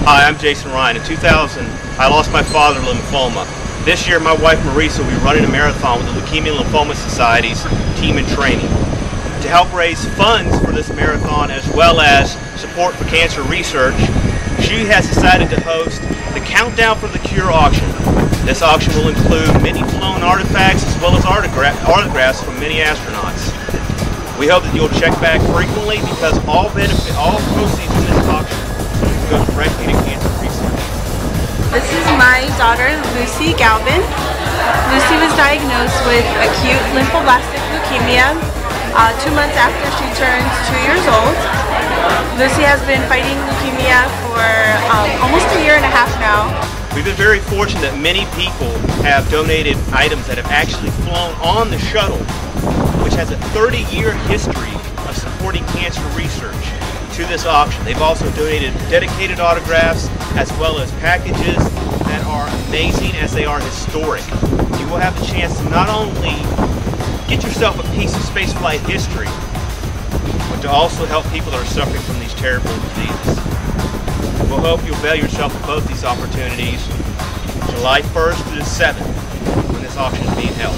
Hi, I'm Jason Rhian. In 2000, I lost my father to lymphoma. This year, my wife Marisa will be running a marathon with the Leukemia and Lymphoma Society's team in training. To help raise funds for this marathon as well as support for cancer research, she has decided to host the Countdown for the Cure auction. This auction will include many flown artifacts as well as autographs from many astronauts. We hope that you'll check back frequently because all proceeds from this auction go directly to cancer research. This is my daughter, Lucy Galvin. Lucy was diagnosed with acute lymphoblastic leukemia 2 months after she turns 2 years old. Lucy has been fighting leukemia for almost a year and a half now. We've been very fortunate that many people have donated items that have actually flown on the shuttle, which has a 30-year history of supporting cancer research, to this auction. They've also donated dedicated autographs as well as packages that are amazing as they are historic. You will have the chance to not only get yourself a piece of spaceflight history, but to also help people that are suffering from these terrible diseases. We'll hope you'll avail yourself of both these opportunities July 1st to the 7th when this auction is being held.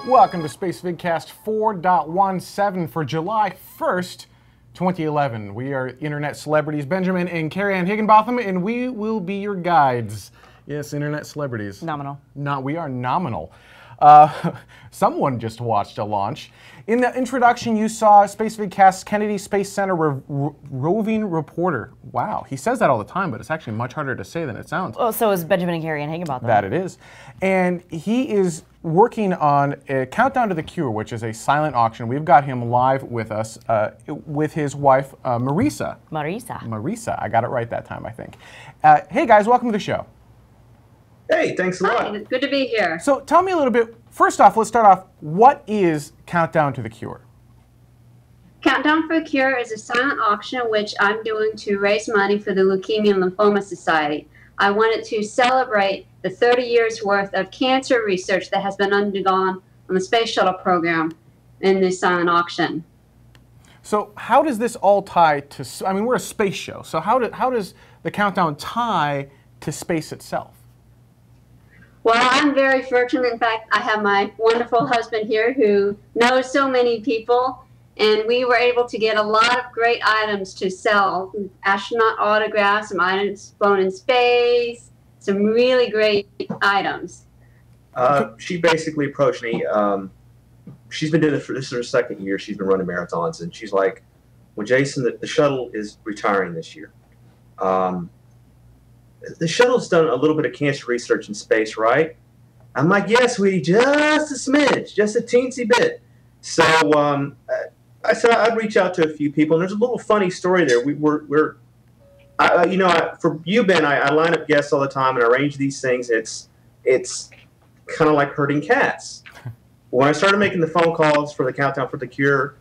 Welcome to Spacevidcast 4.17 for July 1st, 2011. We are internet celebrities Benjamin and Carrie-Ann Higginbotham, and we will be your guides. Yes, internet celebrities. Nominal. We are nominal. Someone just watched a launch. In the introduction, you saw Spacevidcast's Kennedy Space Center roving reporter. Wow, he says that all the time, but it's actually much harder to say than it sounds. Well, so is Benjamin and Carrie-Ann Higginbotham. That it is. And he is working on a Countdown to the Cure, which is a silent auction. We've got him live with us with his wife, Marisa. Marisa, I got it right that time, I think. Hey guys, welcome to the show. Hey, thanks a lot. Hi, it's good to be here. So tell me a little bit, first off, let's start off, what is Countdown to the Cure? Countdown for the Cure is a silent auction which I'm doing to raise money for the Leukemia and Lymphoma Society. I wanted to celebrate the 30 years worth of cancer research that has been undergone on the Space Shuttle program in this silent auction. So how does this all tie to, I mean, we're a space show, so how does the Countdown tie to space itself? Well, I'm very fortunate. In fact, I have my wonderful husband here who knows so many people, and we were able to get a lot of great items to sell. Astronaut autographs, some items flown in space, some really great items. She basically approached me. She's been doing this is her second year. She's been running marathons, and she's like, well, Jason, the shuttle is retiring this year. The shuttle's done a little bit of cancer research in space, right? I'm like, yes, sweetie, just a smidge, just a teensy bit. So I said I'd reach out to a few people, and there's a little funny story there. For you, Ben, I line up guests all the time and arrange these things. It's kind of like herding cats. When I started making the phone calls for the Countdown for the Cure,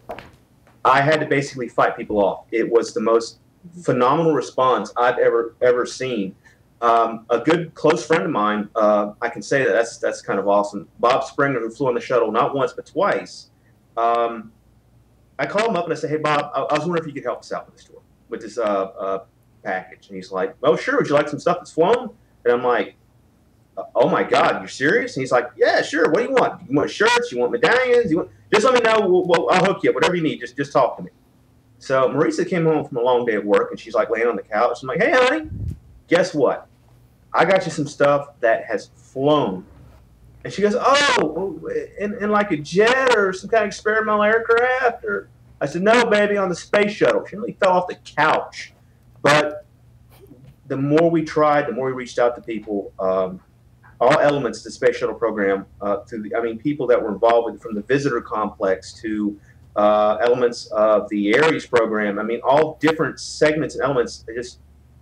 I had to basically fight people off. It was the most phenomenal response I've ever seen. A good close friend of mine, I can say that's kind of awesome. Bob Springer, who flew on the shuttle not once but twice. I called him up and I said, "Hey Bob, I was wondering if you could help us out with this package." And he's like, "Oh sure, would you like some stuff that's flown?" And I'm like, "Oh my God, you're serious?" And he's like, "Yeah, sure. What do you want? You want shirts? You want medallions? Just let me know. I'll hook you up. Whatever you need. Just talk to me." So Marisa came home from a long day at work, and she's like laying on the couch. I'm like, "Hey, honey, guess what? I got you some stuff that has flown." And she goes, "Oh, in like a jet or some kind of experimental aircraft?" Or I said, "No, baby, on the space shuttle." She really fell off the couch. But the more we tried, the more we reached out to people, all elements of the space shuttle program, people that were involved with, from the visitor complex to elements of the Aries program. I mean, all different segments and elements.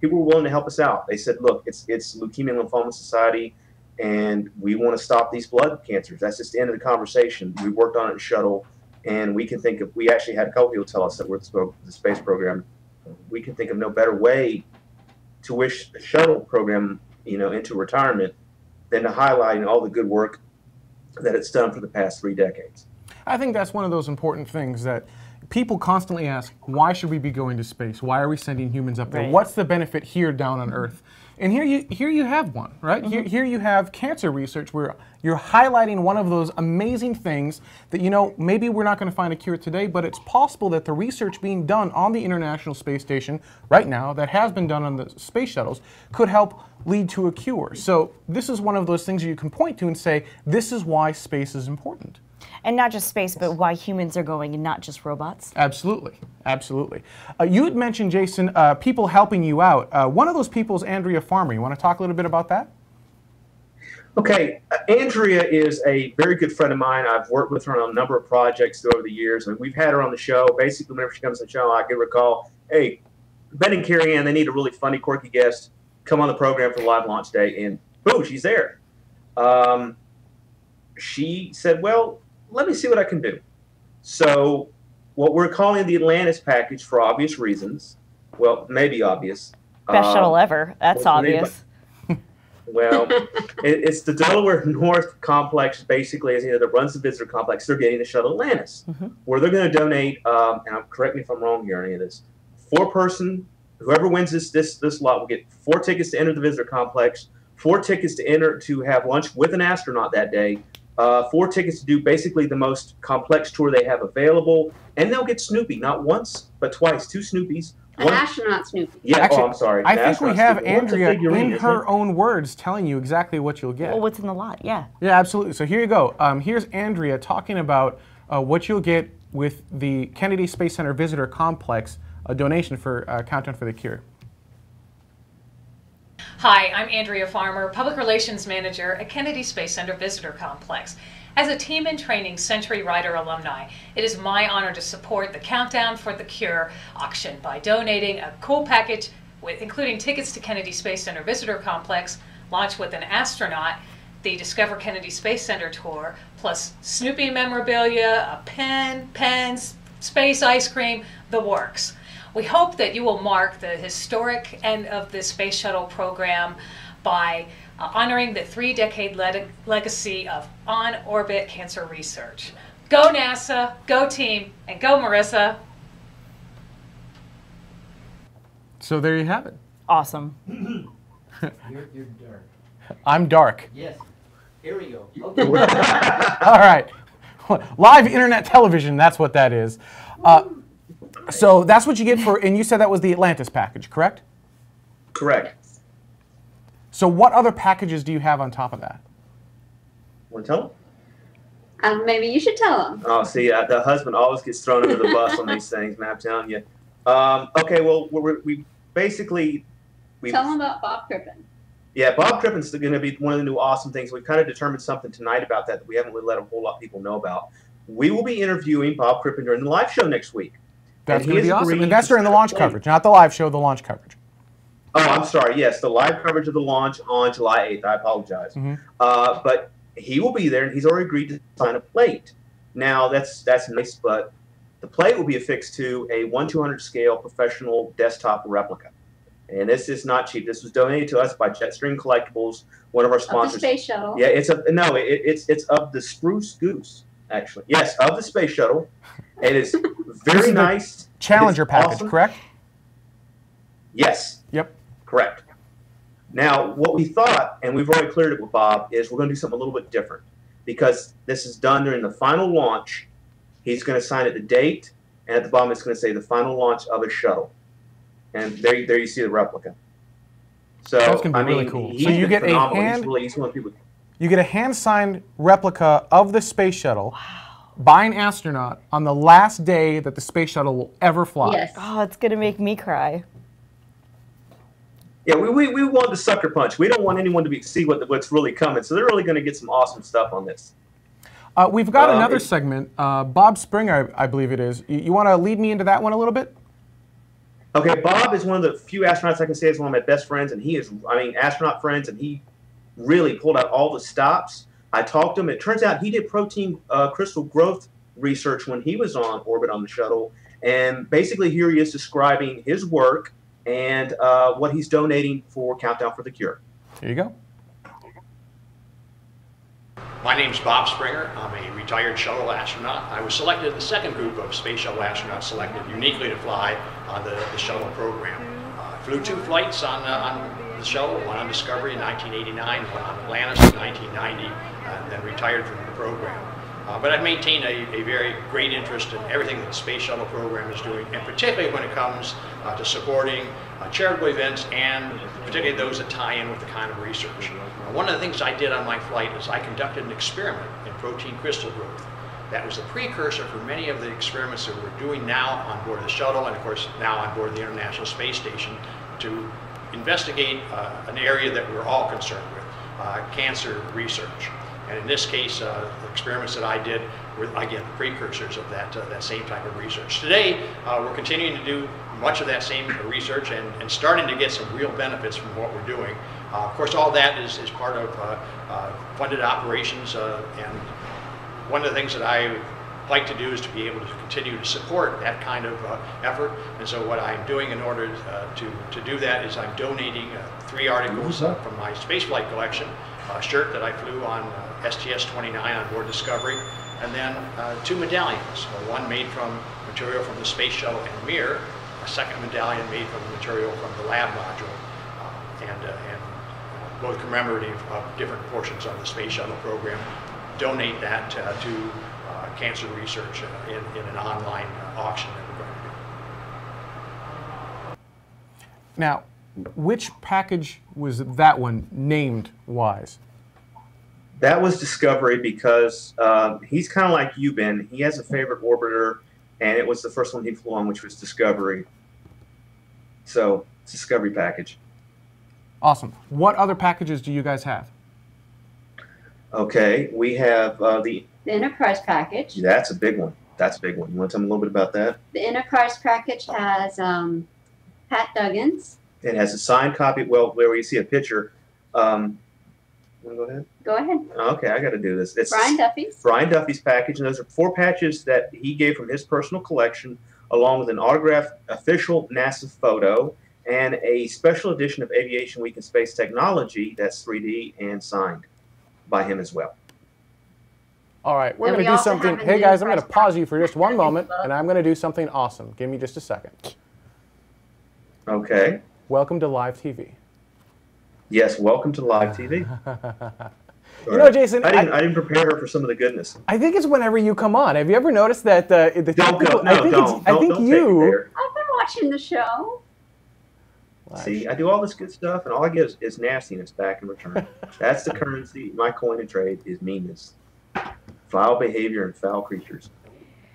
People were willing to help us out. They said, look, it's Leukemia and Lymphoma Society, and we want to stop these blood cancers. That's just the end of the conversation. We worked on it in shuttle, and we can think of, we actually had a couple people tell us that we're the space program. We can think of no better way to wish the shuttle program, into retirement than to highlighting all the good work that it's done for the past 3 decades. I think that's one of those important things that people constantly ask, why should we be going to space? Why are we sending humans up there? Right. What's the benefit here down on Earth? And here you have one, right? Mm-hmm. Here you have cancer research where you're highlighting one of those amazing things that, maybe we're not going to find a cure today, but it's possible that the research being done on the International Space Station right now that has been done on the space shuttles could help lead to a cure. So this is one of those things you can point to and say, this is why space is important. And not just space, but why humans are going and not just robots. Absolutely, absolutely. You had mentioned, Jason, people helping you out. One of those people is Andrea Farmer. You want to talk a little bit about that? Okay, Andrea is a very good friend of mine. I've worked with her on a number of projects over the years, and we've had her on the show. Basically, whenever she comes on the show, I give her a call. Hey, Ben and Carrie Ann, they need a really funny, quirky guest. Come on the program for the live launch day, and boom, she's there. She said, well, let me see what I can do. So what we're calling the Atlantis package for obvious reasons. Well, maybe obvious. Best shuttle ever. That's obvious. Well, it's the Delaware North complex, basically, that runs the visitor complex. They're getting the shuttle Atlantis, where they're going to donate, and correct me if I'm wrong here on any of this, 4-person, whoever wins this lot will get 4 tickets to enter the visitor complex, 4 tickets to enter to have lunch with an astronaut that day, 4 tickets to do basically the most complex tour they have available, and they'll get Snoopy, not once, but twice, 2 Snoopies. An astronaut Snoopy. Yeah, Actually, I'm sorry. I think we have Snoopy. Andrea in her own words telling you exactly what you'll get. Well, what's in the lot? Yeah. Yeah, absolutely. So here you go. Here's Andrea talking about what you'll get with the Kennedy Space Center Visitor Complex, a donation for Countdown for the Cure. Hi, I'm Andrea Farmer, Public Relations Manager at Kennedy Space Center Visitor Complex. As a team in training Century Rider alumni, it is my honor to support the Countdown for the Cure auction by donating a cool package including tickets to Kennedy Space Center Visitor Complex, launch with an astronaut, the Discover Kennedy Space Center tour, plus Snoopy memorabilia, a pen, pens, space ice cream, the works. We hope that you will mark the historic end of the Space Shuttle program by honoring the 3-decade legacy of on-orbit cancer research. Go NASA, go team, and go Marisa. So there you have it. Awesome. You're dark. I'm dark. Yes. Here we go. Okay. All right. Live internet television, that's what that is. So that's what you get for, and you said that was the Atlantis package, correct? Correct. So what other packages do you have on top of that? Want to tell them? Maybe you should tell them. Oh, see, the husband always gets thrown under the bus on these things, man, I'm telling you. Okay, well, we basically... Tell them about Bob Crippen. Yeah, Bob Crippen's going to be one of the new awesome things. We've kind of determined something tonight about that we haven't really let a whole lot of people know about. We will be interviewing Bob Crippen during the live show next week. That's going to be awesome. And that's during the launch coverage, not the live show, the launch coverage. Oh, I'm sorry. Yes, the live coverage of the launch on July 8th. I apologize. But he will be there, and he's already agreed to sign a plate. Now, that's nice, but the plate will be affixed to a 1/200 scale professional desktop replica. And this is not cheap. This was donated to us by Jetstream Collectibles, one of our sponsors. Of the Space Shuttle. Yeah, it's of the Spruce Goose, actually. Yes, of the Space Shuttle. It is very nice. Challenger package, awesome. Correct? Yes. Yep. Correct. Now, what we thought, and we've already cleared it with Bob, is we're going to do something a little bit different. Because this is done during the final launch, he's going to sign at the date, and at the bottom it's going to say the final launch of a shuttle. And there you see the replica. So that's going to be really cool. So you get you get a hand-signed replica of the space shuttle by an astronaut on the last day that the space shuttle will ever fly. Yes. Oh, it's going to make me cry. Yeah, we want the sucker punch. We don't want anyone to see what's really coming. So they're really going to get some awesome stuff on this. We've got another segment. Bob Springer, I believe it is. You want to lead me into that one a little bit? Okay, Bob is one of the few astronauts I can say is one of my best friends, and he is, I mean, astronaut friends, and he really pulled out all the stops. I talked to him. It turns out he did protein crystal growth research when he was on orbit on the shuttle, and basically here he is describing his work and what he's donating for Countdown for the Cure. Here you go. My name's Bob Springer. I'm a retired shuttle astronaut. I was selected in the second group of space shuttle astronauts selected uniquely to fly on the shuttle program. I flew 2 flights on the shuttle, one on Discovery in 1989, one on Atlantis in 1990, and then retired from the program. But I've maintained a very great interest in everything that the space shuttle program is doing, and particularly when it comes to supporting charitable events, and particularly those that tie in with the kind of research. One of the things I did on my flight is I conducted an experiment in protein crystal growth. That was the precursor for many of the experiments that we're doing now on board the shuttle, and of course now on board the International Space Station, to investigate an area that we're all concerned with, cancer research. And in this case, the experiments that I did were, again, the precursors of that same type of research. Today, we're continuing to do much of that same research and starting to get some real benefits from what we're doing. Of course, all that is part of funded operations, and one of the things that I like to do is to be able to continue to support that kind of effort. And so what I'm doing in order to do that is I'm donating 3 articles from my spaceflight collection, a shirt that I flew on STS-29 on board Discovery, and then 2 medallions, one made from material from the Space Shuttle and Mir, a second medallion made from the material from the lab module, and both commemorative of different portions of the Space Shuttle program. Donate that to cancer research in an online auction that we're going to do. Now, which package was that one named wise? That was Discovery because he's kind of like you, Ben. He has a favorite orbiter, and it was the first one he flew on, which was Discovery. So, it's Discovery package. Awesome. What other packages do you guys have? Okay, we have the Enterprise package. That's a big one. That's a big one. You want to tell me a little bit about that? The Enterprise package has Pat Duggins. It has a signed copy. Well, where you see a picture. Want to go ahead? Go ahead. Okay, I got to do this. It's Brian Duffy's. Brian Duffy's package, and those are 4 patches that he gave from his personal collection, along with an autographed official NASA photo and a special edition of Aviation Week in Space Technology that's 3D and signed by him as well. All right, we're going to do something. Hey guys, I'm going to pause you for just one moment, and I'm going to do something awesome. Give me just a second. Okay. Welcome to live TV. Yes, welcome to live TV. You know, Jason, I didn't prepare her for some of the goodness. I think it's whenever you come on. Have you ever noticed that the don't people, go, no, don't I've been watching the show. See, I do all this good stuff, and all I get is nastiness back in return. That's the currency. My coin and trade is meanness, foul behavior, and foul creatures.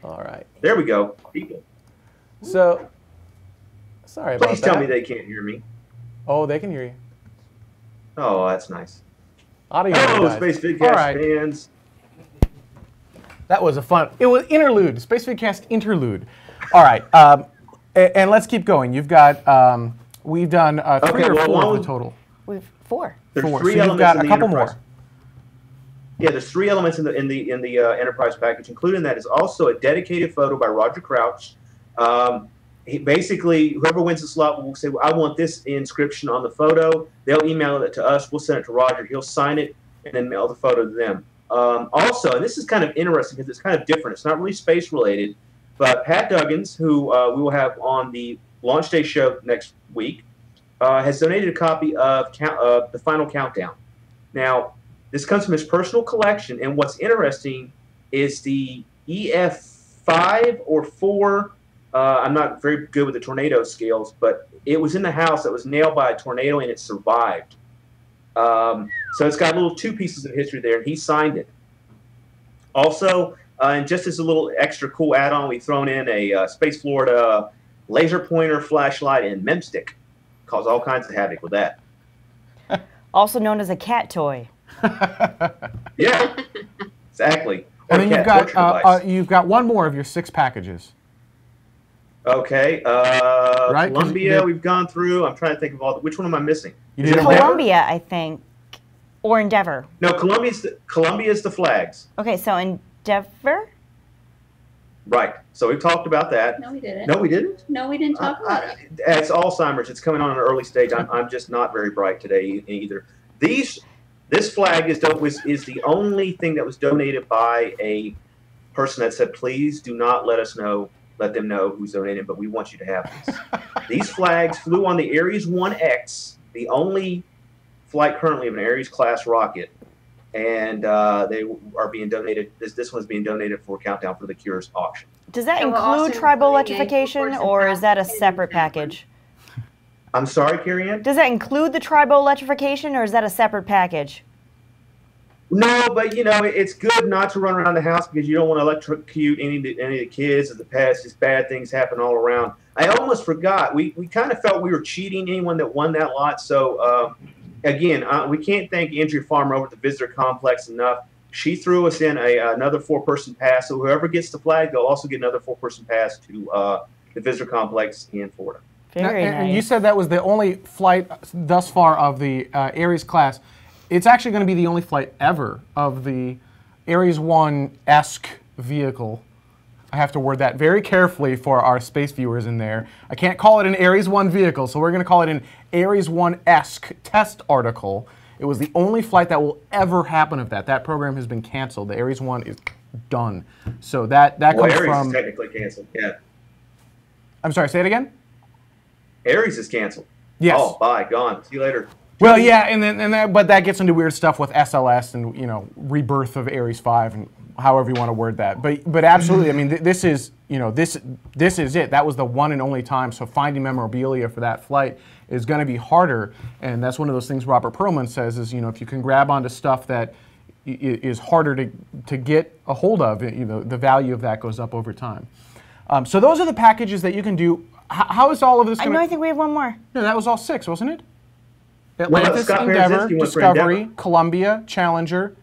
All right. There we go, people. So, sorry about that. Please tell me they can't hear me. Oh, they can hear you. Oh, that's nice. Audio. Hello, Spacevidcast fans. That was a fun. It was interlude. Spacevidcast interlude. All right, and let's keep going. You've got. We've done 3 or 4 of the total. We've 4. There's 4. 3 so elements you've got in a the couple Enterprise. more. Yeah, there's 3 elements in the Enterprise package. Including that is also a dedicated photo by Roger Crouch. Basically, whoever wins the slot will say, well, I want this inscription on the photo. They'll email it to us. We'll send it to Roger. He'll sign it and then mail the photo to them. Also, and this is kind of interesting because it's kind of different. It's not really space related, but Pat Duggins, who we will have on the Launch Day show next week, has donated a copy of the Final Countdown. Now, this comes from his personal collection, and what's interesting is the EF5 or 4. I'm not very good with the tornado scales, but it was in the house that was nailed by a tornado, and it survived. So it's got little 2 pieces of history there, and he signed it. Also, and just as a little extra cool add-on, we've thrown in a Space Florida laser pointer, flashlight, and memstick. Cause all kinds of havoc with that. Also known as a cat toy. Yeah, exactly. And then you've got one more of your 6 packages. Okay. Right? Colombia, we've gone through. I'm trying to think of which one am I missing? Is it Colombia, I think, or Endeavor? No, Colombia is the flags. Okay, so Endeavor? Right. So we've talked about that. No, we didn't. No, we didn't? No, we didn't talk about it. It's Alzheimer's. It's coming on an early stage. I'm just not very bright today either. This flag is the only thing that was donated by a person that said, please do not let them know who's donating, but we want you to have these. These flags flew on the Ares 1X, the only flight currently of an Ares class rocket, and they are being donated. This one's being donated for Countdown for the Cures auction. Does that include tribal electrification, or is that a separate package? I'm sorry, Carrie Ann? Does that include the tribal electrification, or is that a separate package? No, but it's good not to run around the house because you don't want to electrocute any of the kids or the pets. Just bad things happen all around. I almost forgot. We kind of felt we were cheating anyone that won that lot. So again, we can't thank Andrea Farmer over at the Visitor Complex enough. She threw us in another 4-person pass. So whoever gets the flag, they'll also get another 4-person pass to the Visitor Complex in Florida. Very nice. And you said that was the only flight thus far of the Ares class. It's actually going to be the only flight ever of the Ares 1-esque vehicle. I have to word that very carefully for our space viewers in there. I can't call it an Ares 1 vehicle, so we're going to call it an Ares 1-esque test article. It was the only flight that will ever happen of that. That program has been canceled. The Ares 1 is done. So that comes Ares from... is technically canceled, yeah. I'm sorry, say it again? Ares is canceled. Yes. Oh, bye, gone. See you later. Well, yeah, but that gets into weird stuff with SLS and rebirth of Ares 5 and however you want to word that. But absolutely, I mean, this is this is it. That was the one and only time. So finding memorabilia for that flight is going to be harder, and that's one of those things Robert Perlman says is if you can grab onto stuff that is harder to get a hold of, the value of that goes up over time. So those are the packages that you can do. How is all of this? I think we have one more. No, that was all 6, wasn't it? Atlantis, Well, Endeavor, Discovery, Columbia, Challenger.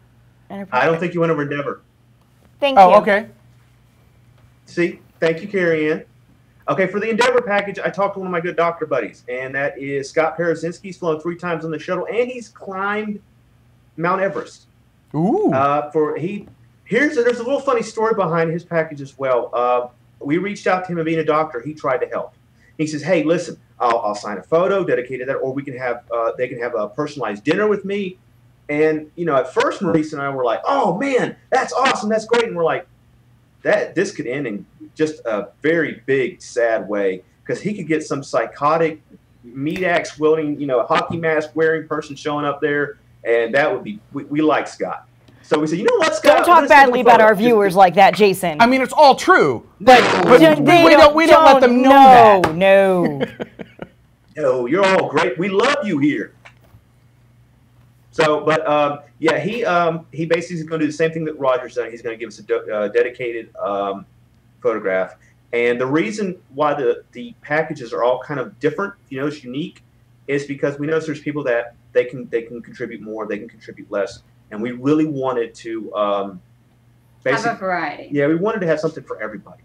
I don't think you went over Endeavor. Thank you. Oh, okay. See, thank you, Carrie Ann. Okay, for the Endeavor package, I talked to one of my good doctor buddies, and that is Scott Parazinski. He's flown 3 times on the shuttle, and he's climbed Mount Everest. Ooh. There's a little funny story behind his package as well. We reached out to him, and being a doctor, he tried to help. He says, "Hey, listen, I'll sign a photo dedicated to that, or we can have they can have a personalized dinner with me." And at first, Marisa and I were like, "Oh man, that's awesome, that's great," and we're like, this could end in just a very big, sad way because he could get some psychotic, meat axe wielding, hockey mask wearing person showing up there, and that would be we like Scott. So we said, you know what, Scott? Don't talk badly about our viewers like that, Jason. I mean, it's all true, but we don't let them know that. No. No, you're all great. We love you here. So, but yeah, he basically is going to do the same thing that Roger's done. He's going to give us a dedicated photograph. And the reason why the packages are all kind of different, it's unique, is because we know there's people that they can contribute more, they can contribute less. And we really wanted to have a variety. Yeah, we wanted to have something for everybody.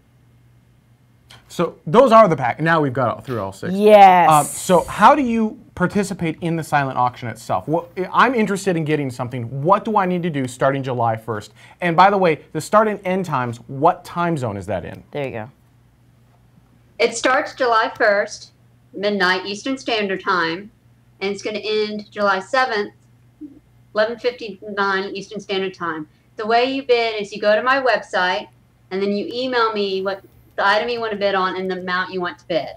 So those are the pack. Now we've got through all 6. Yes. So how do you participate in the silent auction itself? I'm interested in getting something. What do I need to do starting July 1st? And by the way, the start and end times, what time zone is that in? There you go. It starts July 1st, midnight Eastern Standard Time, and it's going to end July 7th, 11:59 Eastern Standard Time. The way you bid is you go to my website, and then you email me what the item you want to bid on and the amount you want to bid.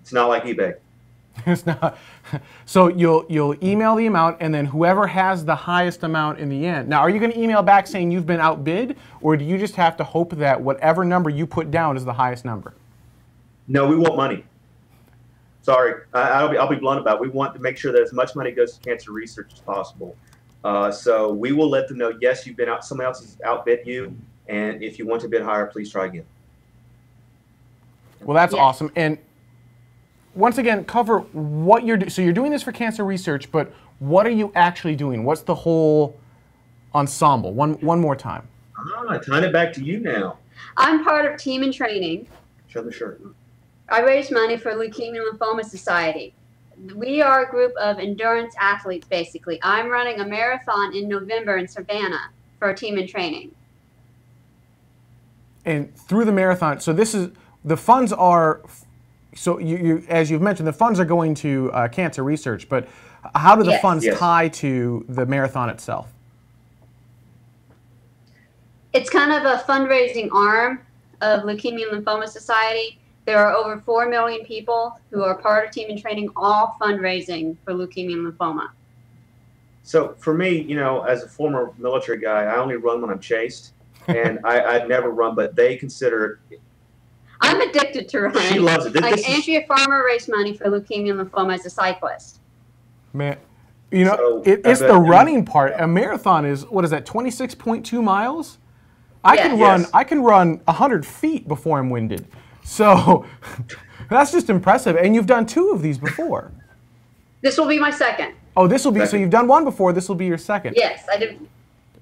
It's not like eBay. It's not. So you'll email the amount, and then whoever has the highest amount in the end. Now, are you going to email back saying you've been outbid, or do you just have to hope that whatever number you put down is the highest number? No, we want money. Sorry, I'll be blunt about it. We want to make sure that as much money goes to cancer research as possible. So we will let them know, yes, you've been out, someone else has outbid you, and if you want to bid higher, please try again. Well, that's awesome. And once again, cover what you're doing. So you're doing this for cancer research, but what are you actually doing? What's the whole ensemble? One more time. Tying it back to you now. I'm part of Team in Training. Show the shirt. I raise money for Leukemia and Lymphoma Society. We are a group of endurance athletes, basically. I'm running a marathon in November in Savannah for Team in Training. And through the marathon, so this is, the funds are, so you as you've mentioned, the funds are going to cancer research, but how do the funds tie to the marathon itself? It's kind of a fundraising arm of Leukemia and Lymphoma Society. There are over 4 million people who are part of Team in Training, all fundraising for leukemia and lymphoma. So for me, you know, as a former military guy, I only run when I'm chased, and I'd never run, but they consider it. I'm addicted to running. She loves it. Like Andrea Farmer raised money for leukemia and lymphoma as a cyclist. Man, you know, So, it's the running part. A marathon is, what is that, 26.2 miles? I can run 100 feet before I'm winded. So that's just impressive. And you've done 2 of these before. This will be my second. Oh, this will be, so you've done 1 before, this will be your second. Yes, I did.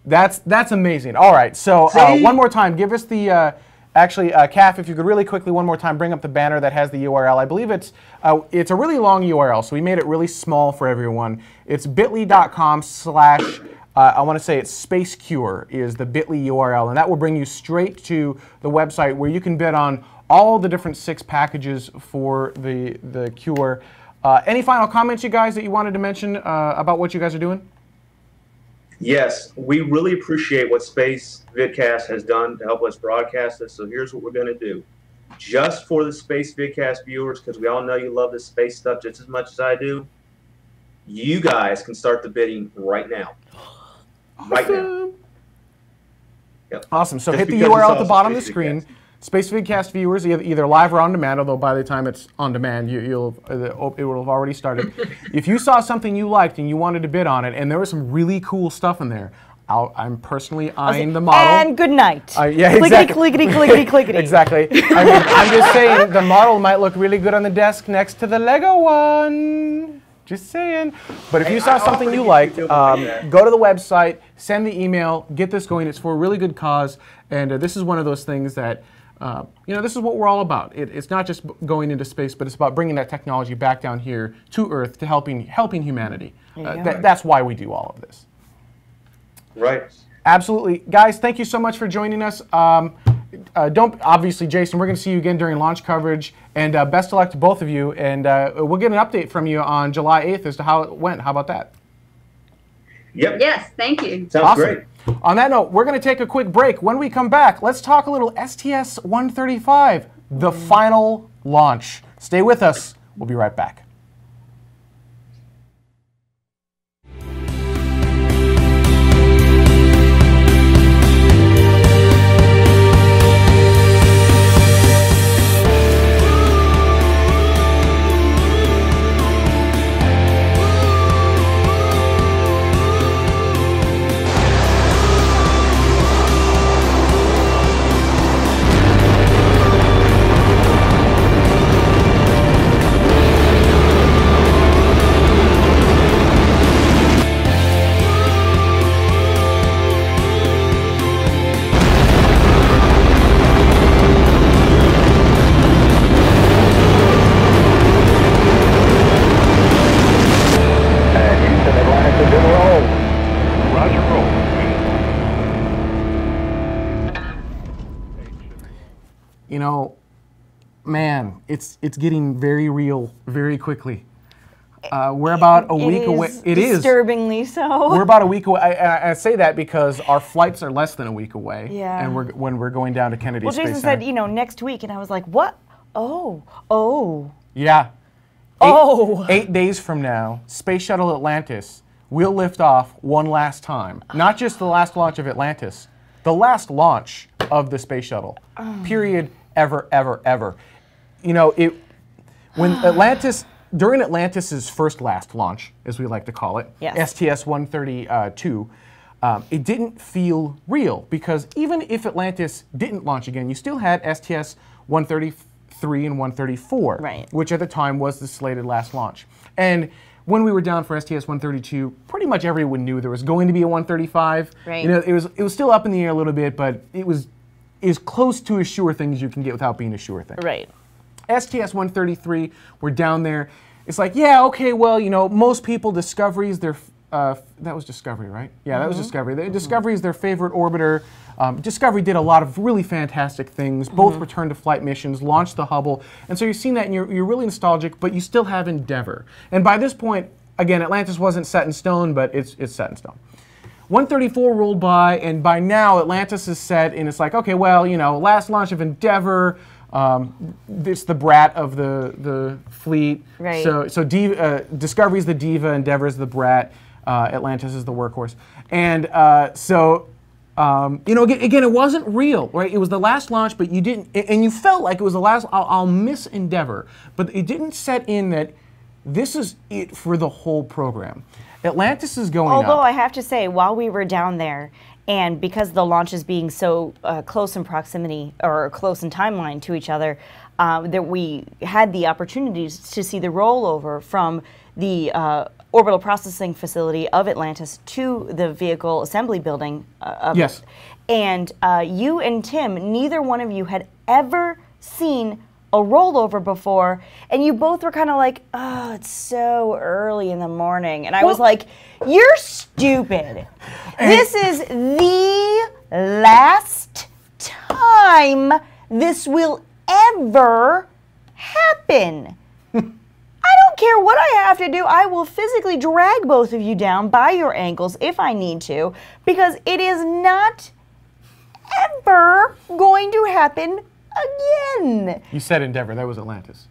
That's amazing. All right, so one more time, give us the, actually, Kath, if you could really quickly one more time bring up the banner that has the URL. I believe it's a really long URL, so we made it really small for everyone. It's bit.ly.com/ I want to say it's Space Cure is the bit.ly URL, and that will bring you straight to the website where you can bid on all the different 6 packages for the cure. Any final comments, you guys, that you wanted to mention about what you guys are doing? Yes, we really appreciate what Spacevidcast has done to help us broadcast this. So here's what we're going to do. Just for the Spacevidcast viewers, because we all know you love this space stuff just as much as I do, you guys can start the bidding right now. Awesome. Right now. Yep. Awesome. So Just hit the because URL it's at the bottom of the also screen. Spacevidcast viewers, either live or on demand, although by the time it's on demand, it will have already started. If you saw something you liked and you wanted to bid on it, and there was some really cool stuff in there, I'm personally eyeing the model. And good night. Yeah, exactly. Clickety, clickety, clickety. Exactly. I mean, I'm just saying the model might look really good on the desk next to the Lego one. Just saying. But if you saw something you liked, go to the website, send the email, get this going. It's for a really good cause, and this is one of those things that, you know, this is what we're all about. It's not just going into space, but it's about bringing that technology back down here to Earth to helping humanity. That's why we do all of this. Right. Absolutely. Guys, thank you so much for joining us. Obviously, Jason, we're going to see you again during launch coverage, and best of luck to both of you, and we'll get an update from you on July 8th as to how it went. How about that? Yep. Yes, thank you. Sounds Awesome. great. On that note, we're going to take a quick break. When we come back, let's talk a little STS-135, the final launch. Stay with us. We'll be right back. You know, man, it's getting very real very quickly. We're about a week away. It is disturbingly so. We're about a week away. I say that because our flights are less than a week away. Yeah. And when we're going down to Kennedy Space Center. Well, Jason said, you know, next week, and I was like, what? Oh. Yeah. 8 days from now, Space Shuttle Atlantis will lift off one last time. Not just the last launch of Atlantis, the last launch of the Space Shuttle. Period. Ever, ever, ever. You know, when during Atlantis's first last launch, as we like to call it, yes. STS-132, it didn't feel real because even if Atlantis didn't launch again, you still had STS-133 133 and 134, right, which at the time was the slated last launch. And when we were down for STS-132, pretty much everyone knew there was going to be a 135. Right. You know, it was still up in the air a little bit, but it was as close to a sure thing as you can get without being a sure thing. Right. STS-133, we're down there. It's like, yeah, okay, well, you know, most people, Discovery's their, that was Discovery, right? Yeah, that was Discovery. Discovery is their favorite orbiter. Discovery did a lot of really fantastic things, both return to flight missions, launched the Hubble, and so you're seeing that and you're really nostalgic, but you still have Endeavour. And by this point, again, Atlantis wasn't set in stone, but it's set in stone. 134 rolled by, and by now Atlantis is set, and it's like, okay, well, you know, last launch of Endeavour, it's the brat of the fleet. Right. So Discovery's the diva, Endeavour's the brat, Atlantis is the workhorse. And you know, again, it wasn't real, right? It was the last launch, but you didn't, and you felt like it was the last, I'll miss Endeavour, but it didn't set in that this is it for the whole program. Atlantis is going up. Although I have to say, while we were down there, and because the launches being so close in proximity or close in timeline to each other, that we had the opportunities to see the rollover from the orbital processing facility of Atlantis to the vehicle assembly building of yes. it. And you and Tim, neither one of you had ever seen a rollover before, and you both were kind of like, oh, it's so early in the morning. And I was like, you're stupid. This is the last time this will ever happen. I don't care what I have to do. I will physically drag both of you down by your ankles if I need to, because it is not ever going to happen again. You said Endeavour, that was Atlantis.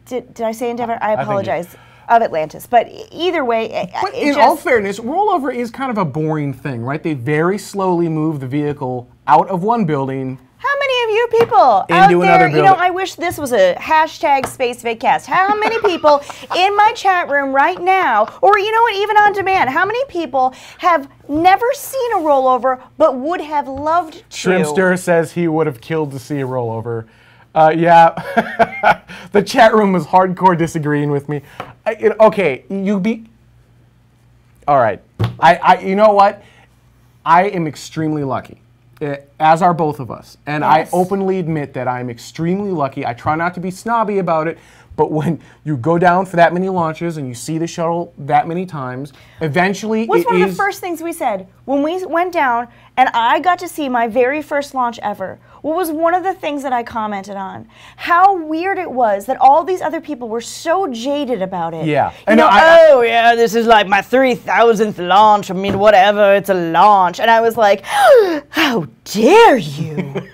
Did I say Endeavour? I apologize. Of Atlantis. But either way, but in all fairness, rollover is kind of a boring thing, right? They very slowly move the vehicle out of one building. How many of you people out there, you know, I wish this was a hashtag Spacevidcast. How many people in my chat room right now, or you know what, even on demand, how many people have never seen a rollover but would have loved to? Shrimpster says he would have killed to see a rollover. Yeah, the chat room was hardcore disagreeing with me. Okay, all right. You know what? I am extremely lucky. As are both of us. And yes. I openly admit that I'm extremely lucky. I try not to be snobby about it, but when you go down for that many launches and you see the shuttle that many times, eventually What's one of the first things we said when we went down and I got to see my very first launch ever? What was one of the things that I commented on? How weird it was that all these other people were so jaded about it. Yeah. You know, oh yeah, this is like my 3,000th launch. I mean, whatever, it's a launch. And I was like, how dare you?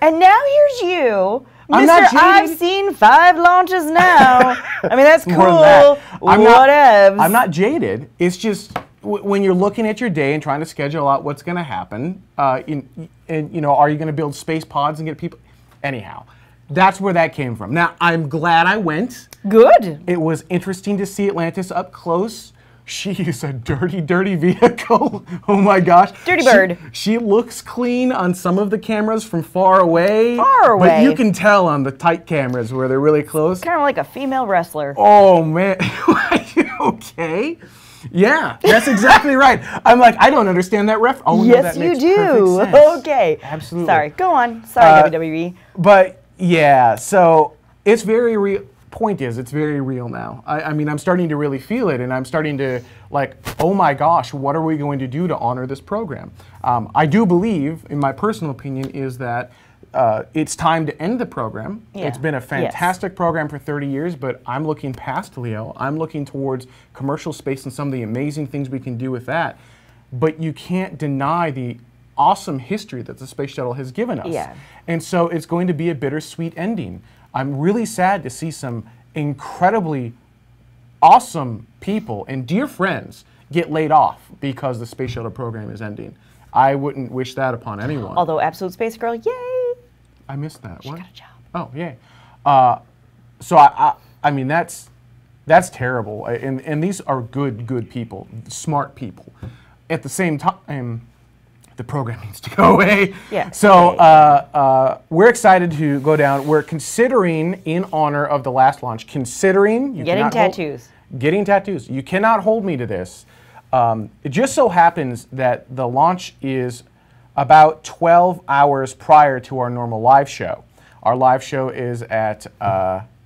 And now here's you. I've seen 5 launches now. I mean, that's cool. I'm not jaded. It's just when you're looking at your day and trying to schedule out what's going to happen, and you know, are you going to build space pods and get people? Anyhow, that's where that came from. Now, I'm glad I went. Good. It was interesting to see Atlantis up close. She is a dirty, dirty vehicle. Oh my gosh. Dirty bird. She looks clean on some of the cameras from far away. Far away. But you can tell on the tight cameras where they're really close. Kind of like a female wrestler. Oh man. Are you okay? Yeah, that's exactly right. I'm like, I don't understand that ref. Oh, yes, no, that you makes do. Perfect sense. Okay. Absolutely. Sorry, go on. Sorry, WWE. But yeah, so it's very real. Point is, it's very real now. I mean, I'm starting to really feel it, and I'm starting to like, oh my gosh, what are we going to do to honor this program? I do believe, in my personal opinion, is that it's time to end the program. Yeah. It's been a fantastic program for 30 years, but I'm looking past Leo. I'm looking towards commercial space and some of the amazing things we can do with that. But you can't deny the awesome history that the space shuttle has given us. Yeah. And so it's going to be a bittersweet ending. I'm really sad to see some incredibly awesome people and dear friends get laid off because the space shuttle program is ending. I wouldn't wish that upon anyone. Although Absolute Space Girl, yay! I missed that. She what? got a job. Oh, yay. So I mean, that's terrible. And these are good people, smart people. At the same the program needs to go away. Yeah. So we're excited to go down. We're considering, in honor of the last launch, getting tattoos. Getting tattoos. You cannot hold me to this. It just so happens that the launch is about 12 hours prior to our normal live show. Our live show is at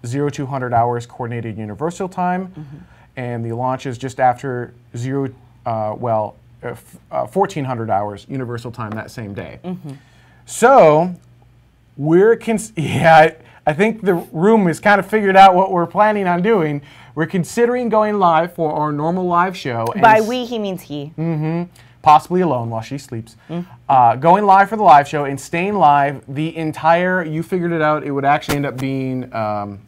0200 hours Coordinated Universal Time, and the launch is just after 1400 hours Universal Time that same day. So we're I think the room has kind of figured out what we're planning on doing. We're considering going live for our normal live show. By we, he means he. Possibly alone while she sleeps. Going live for the live show and staying live the entire, you figured it out, it would actually end up being... not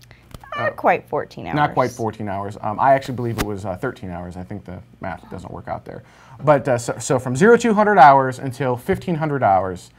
quite 14 hours. Not quite 14 hours. I actually believe it was 13 hours. I think the math doesn't work out there. But so from 0200 hours until 1500 hours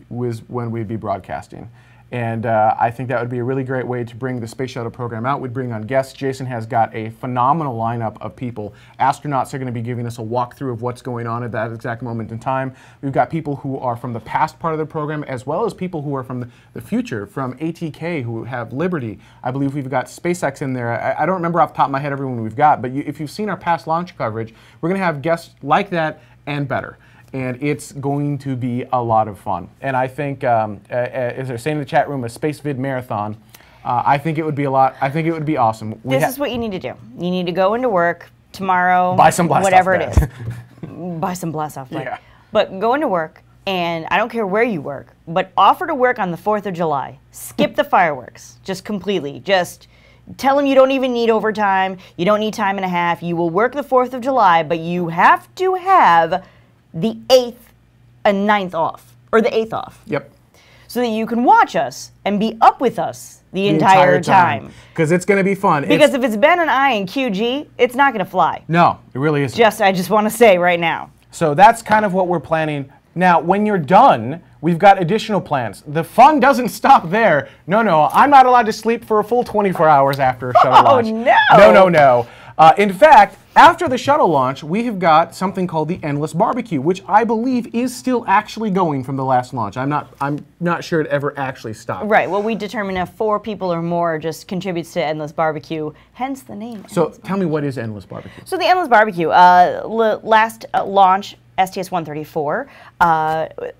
was when we'd be broadcasting. And I think that would be a really great way to bring the Space Shuttle program out. We'd bring on guests. Jason has got a phenomenal lineup of people. Astronauts are going to be giving us a walkthrough of what's going on at that exact moment in time. We've got people who are from the past part of the program, as well as people who are from the future, from ATK, who have Liberty. I believe we've got SpaceX in there. I don't remember off the top of my head everyone we've got, but if you've seen our past launch coverage, we're going to have guests like that and better. And it's going to be a lot of fun. And I think, as they're saying in the chat room, a Spacevid marathon, I think it would be a lot. I think it would be awesome. This is what you need to do. You need to go into work tomorrow, buy some blast whatever off it is. Buy some blast off. Yeah. But go into work, and I don't care where you work, but offer to work on the 4th of July. Skip the fireworks, just completely. Just tell them you don't even need overtime. You don't need time and a half. You will work the 4th of July, but you have to have the 8th and 9th off, or the 8th off. Yep. So that you can watch us and be up with us the entire time. Because it's going to be fun. Because if it's Ben and I in QG, it's not going to fly. No, it really isn't. I just want to say right now. So that's kind of what we're planning. Now, when you're done, we've got additional plans. The fun doesn't stop there. No, I'm not allowed to sleep for a full 24 hours after a shuttle launch. No. In fact, after the shuttle launch, we have got something called the Endless Barbecue, which I believe is still actually going from the last launch. I'm not sure it ever actually stopped. Right. Well, we determine if 4 people or more just contributes to Endless Barbecue, hence the name. So tell me, what is Endless Barbecue? So the Endless Barbecue, last launch, STS-134,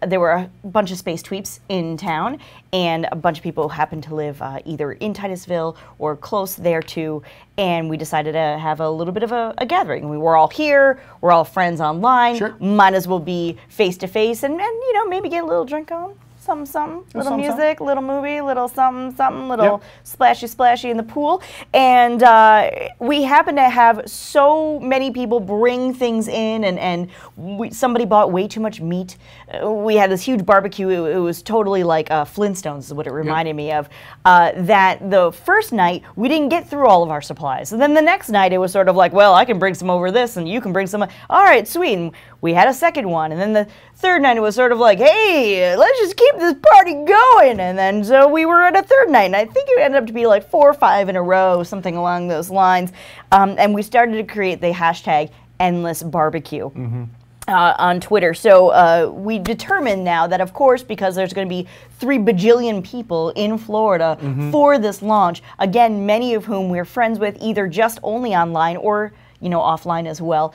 there were a bunch of space tweeps in town, and a bunch of people happened to live either in Titusville or close there too, and we decided to have a little bit of a gathering. We were all here, we're all friends online, might as well be face-to-face and you know, maybe get a little drink on. Something, little music, little movie, little something, little splashy in the pool. And we happen to have so many people bring things in, and somebody bought way too much meat. We had this huge barbecue. It was totally like Flintstones is what it reminded me of. That the first night, we didn't get through all of our supplies. And then the next night, it was sort of like, well, I can bring some over this, and you can bring some. All right, sweet. And we had a second one. And then the third night, it was sort of like, hey, let's just keep this party going. And then so we were at a third night, and I think it ended up to be like 4 or 5 in a row, something along those lines. And we started to create the hashtag Endless Barbecue. On Twitter. So we determined now that, of course, because there's going to be 3 bajillion people in Florida for this launch, again, many of whom we're friends with, either just only online or, you know, offline as well,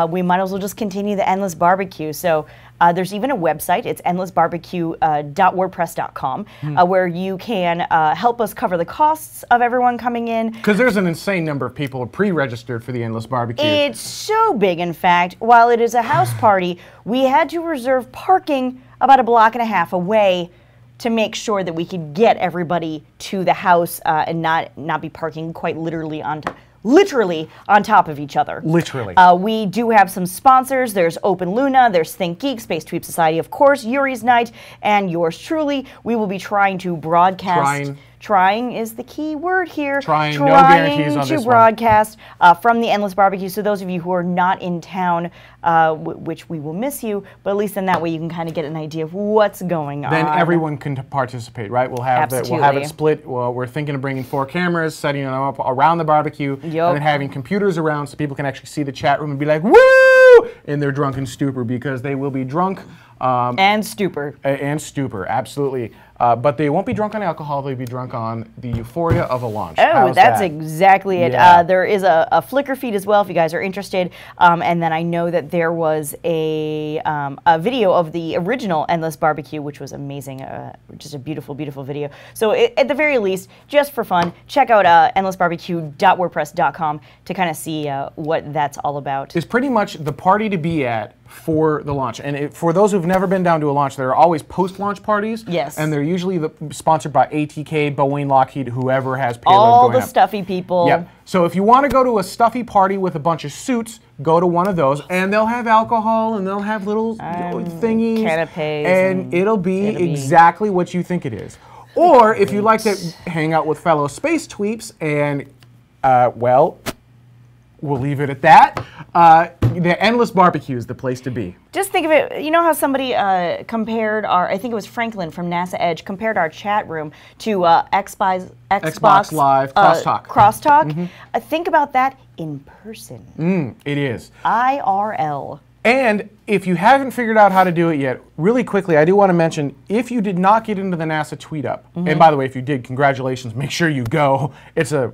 we might as well just continue the Endless Barbecue. So there's even a website. It's endlessbarbecue.wordpress.com, where you can help us cover the costs of everyone coming in. Because there's an insane number of people pre-registered for the Endless Barbecue. It's so big, in fact. While it is a house party, we had to reserve parking about a block and a half away to make sure that we could get everybody to the house and not be parking quite literally on top of each other. Literally. We do have some sponsors. There's Open Luna, there's Think Geek, Space Tweep Society, of course, Yuri's Night, and yours truly. We will be trying to broadcast. Trying is the key word here. Trying no guarantees on this one. To broadcast from the Endless Barbecue. So those of you who are not in town, which we will miss you, but at least in that way you can kind of get an idea of what's going on. Then everyone can participate, right? We'll have it split. Well, we're thinking of bringing 4 cameras, setting them up around the barbecue, and then having computers around so people can actually see the chat room and be like, woo! woo, in their drunken stupor, because they will be drunk. And stupor. And stupor, absolutely. But they won't be drunk on alcohol, they'll be drunk on the euphoria of a launch. Oh, How's that's that? exactly it. Yeah. There is a Flickr feed as well if you guys are interested. And then I know that there was a video of the original Endless Barbecue, which was amazing. Just a beautiful, beautiful video. So at the very least, just for fun, check out endlessbarbecue.wordpress.com to kind of see what that's all about. It's pretty much the party to be at for the launch. And for those who've never been down to a launch, there are always post-launch parties. Yes. And they're usually sponsored by ATK, Boeing, Lockheed, whoever has payload All going the up. stuffy people. Yep. So if you want to go to a stuffy party with a bunch of suits, go to one of those, and they'll have alcohol, and they'll have little thingies. Canapes. And it'll be exactly what you think it is. Or if you like to hang out with fellow space tweeps, and, well, we'll leave it at that. The Endless Barbecue is the place to be. Just think of it, you know how somebody compared our, I think it was Franklin from NASA Edge, compared our chat room to Xbox Live Crosstalk. Crosstalk? Think about that in person. It is. IRL. And if you haven't figured out how to do it yet, really quickly, I do want to mention, if you did not get into the NASA tweet up, and by the way, if you did, congratulations, make sure you go. It's a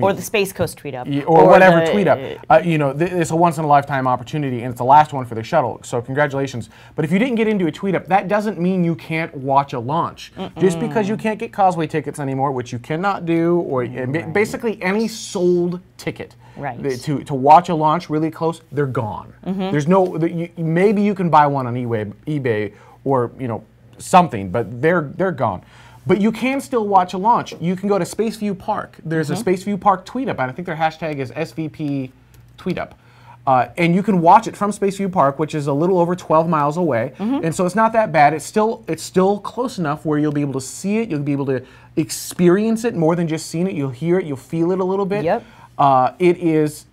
or the Space Coast tweet up. Or whatever tweet up. You know, it's a once-in-a-lifetime opportunity, and it's the last one for the shuttle, so congratulations. But if you didn't get into a tweet up, that doesn't mean you can't watch a launch. Just because you can't get Causeway tickets anymore, which you cannot do, or basically any sold ticket to watch a launch really close, they're gone. There's no, maybe you can buy one on eBay or, you know, something, but they're gone. But you can still watch a launch. You can go to Spaceview Park. There's a Spaceview Park tweet up, and I think their hashtag is SVP tweet up. And you can watch it from Spaceview Park, which is a little over 12 miles away. And so it's not that bad. It's still close enough where you'll be able to see it. You'll be able to experience it more than just seeing it. You'll hear it. You'll feel it a little bit. Yep. It is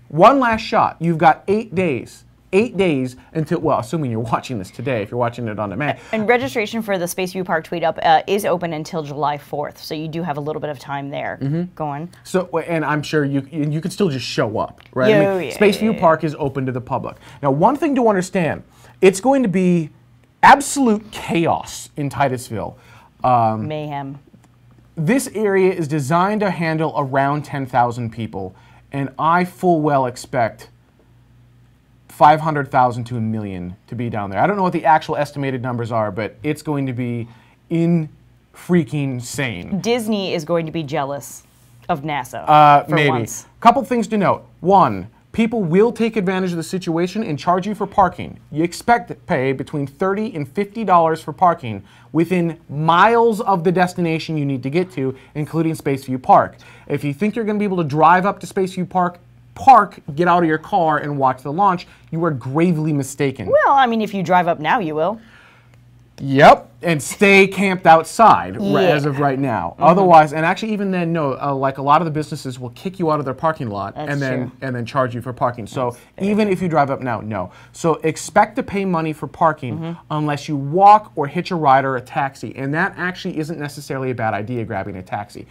one last shot. You've got 8 days. 8 days until, well, assuming you're watching this today, if you're watching it on demand. And registration for the Spaceview Park tweet up is open until July 4th, so you do have a little bit of time there going. So, and I'm sure you can still just show up, right? Spaceview Park is open to the public. Now, one thing to understand, it's going to be absolute chaos in Titusville. Mayhem. This area is designed to handle around 10,000 people, and I full well expect 500,000 to 1 million to be down there. I don't know what the actual estimated numbers are, but it's going to be freaking insane. Disney is going to be jealous of NASA for maybe. once. Couple things to note. One, people will take advantage of the situation and charge you for parking. You expect to pay between $30 and $50 for parking within miles of the destination you need to get to, including Spaceview Park. If you think you're going to be able to drive up to Spaceview Park, get out of your car and watch the launch, you are gravely mistaken. Well, I mean, if you drive up now, you will. Yep, and stay camped outside as of right now. Otherwise, and actually even then, no, like a lot of the businesses will kick you out of their parking lot and then charge you for parking. So even if you drive up now, no. So expect to pay money for parking unless you walk or hitch a ride or a taxi, and that actually isn't necessarily a bad idea, grabbing a taxi.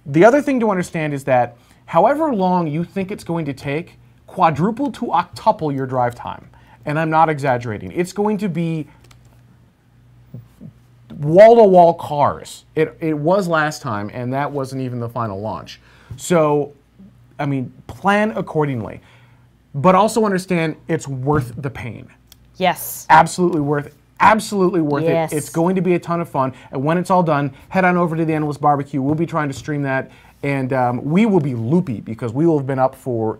The other thing to understand is that however long you think it's going to take, quadruple to octuple your drive time. And I'm not exaggerating. It's going to be wall-to-wall cars. It was last time, and that wasn't even the final launch. So, I mean, plan accordingly. But also understand it's worth the pain. Yes. Absolutely worth it. Absolutely worth Yes. it. It's going to be a ton of fun. And when it's all done, head on over to the Endless Barbecue. We'll be trying to stream that. And we will be loopy because we will have been up for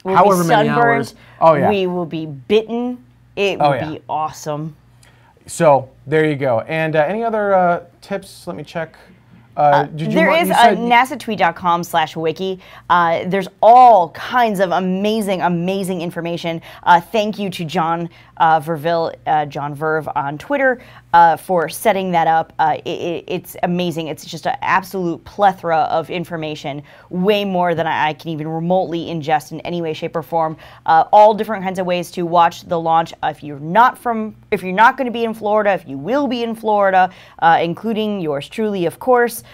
however many hours. Oh, yeah. We will be bitten. It will be awesome. So there you go. And any other tips? Let me check. There is nasatweet.com/wiki. There's all kinds of amazing, amazing information. Thank you to John John Verve on Twitter for setting that up. It's amazing. It's just an absolute plethora of information, way more than I can even remotely ingest in any way, shape, or form. All different kinds of ways to watch the launch. If you're not going to be in Florida, if you will be in Florida, including yours truly, of course.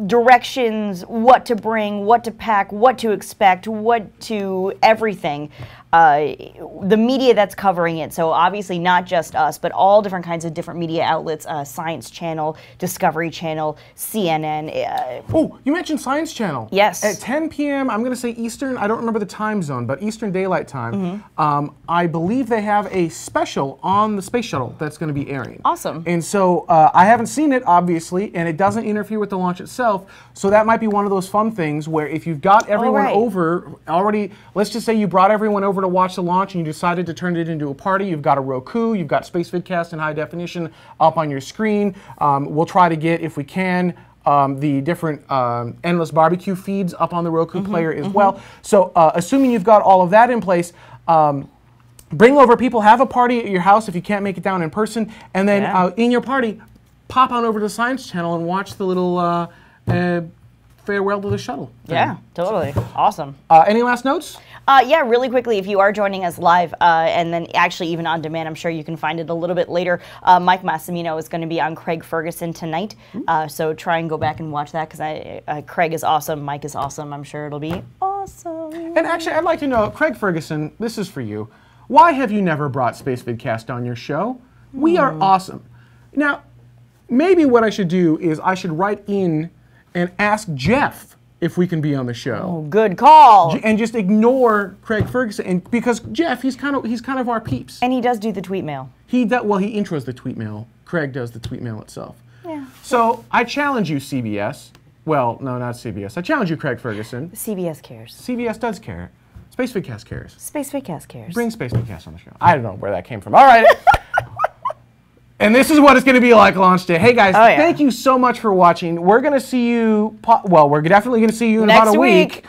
directions, what to bring, what to pack, what to expect, what to everything. The media that's covering it, so obviously not just us, but all different kinds of different media outlets, Science Channel, Discovery Channel, CNN. Oh, you mentioned Science Channel. Yes. At 10 p.m., I'm going to say Eastern, I don't remember the time zone, but Eastern Daylight Time, I believe they have a special on the space shuttle that's going to be airing. Awesome. And so I haven't seen it, obviously, and it doesn't interfere with the launch itself, so that might be one of those fun things where if you've got everyone over already, let's just say you brought everyone over to watch the launch and you decided to turn it into a party, you've got a Roku, you've got Spacevidcast in high definition up on your screen. We'll try to get, if we can, the different endless barbecue feeds up on the Roku player as well. So assuming you've got all of that in place, bring over people, have a party at your house if you can't make it down in person, and then in your party, pop on over to the Science Channel and watch the little farewell to the shuttle thing. Yeah, totally. Awesome. Any last notes? Yeah, really quickly, if you are joining us live, and then actually even on demand, I'm sure you can find it a little bit later, Mike Massimino is going to be on Craig Ferguson tonight, so try and go back and watch that, because Craig is awesome, Mike is awesome, I'm sure it'll be awesome. And actually, I'd like to know, Craig Ferguson, this is for you. Why have you never brought Spacevidcast on your show? We are awesome. Now, maybe what I should do is I should write in and ask Jeff if we can be on the show. Oh, good call. And just ignore Craig Ferguson, and because Jeff, he's kind of our peeps. And he does do the tweet mail. Well, he intros the tweet mail. Craig does the tweet mail itself. Yeah. So I challenge you, CBS. Well, no, not CBS. I challenge you, Craig Ferguson. CBS cares. CBS does care. Spacevidcast cares. Spacevidcast cares. Bring Spacevidcast on the show. I don't know where that came from. All right. And this is what it's going to be like launch day. Hey guys, thank you so much for watching. We're going to see you, well, we're definitely going to see you in about a week.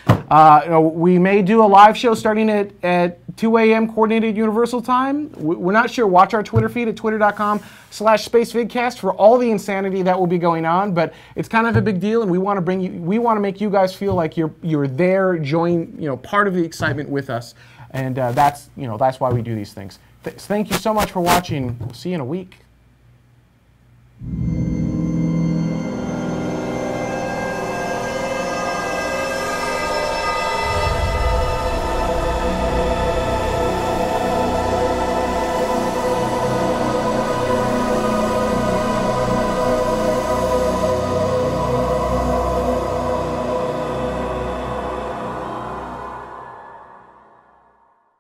We may do a live show starting at 2 a.m. Coordinated Universal Time. We're not sure. Watch our Twitter feed at twitter.com/SpaceVidcast for all the insanity that will be going on. But it's kind of a big deal, and we want to make you guys feel like you're there, part of the excitement with us. And that's why we do these things. Thank you so much for watching. We'll see you in a week.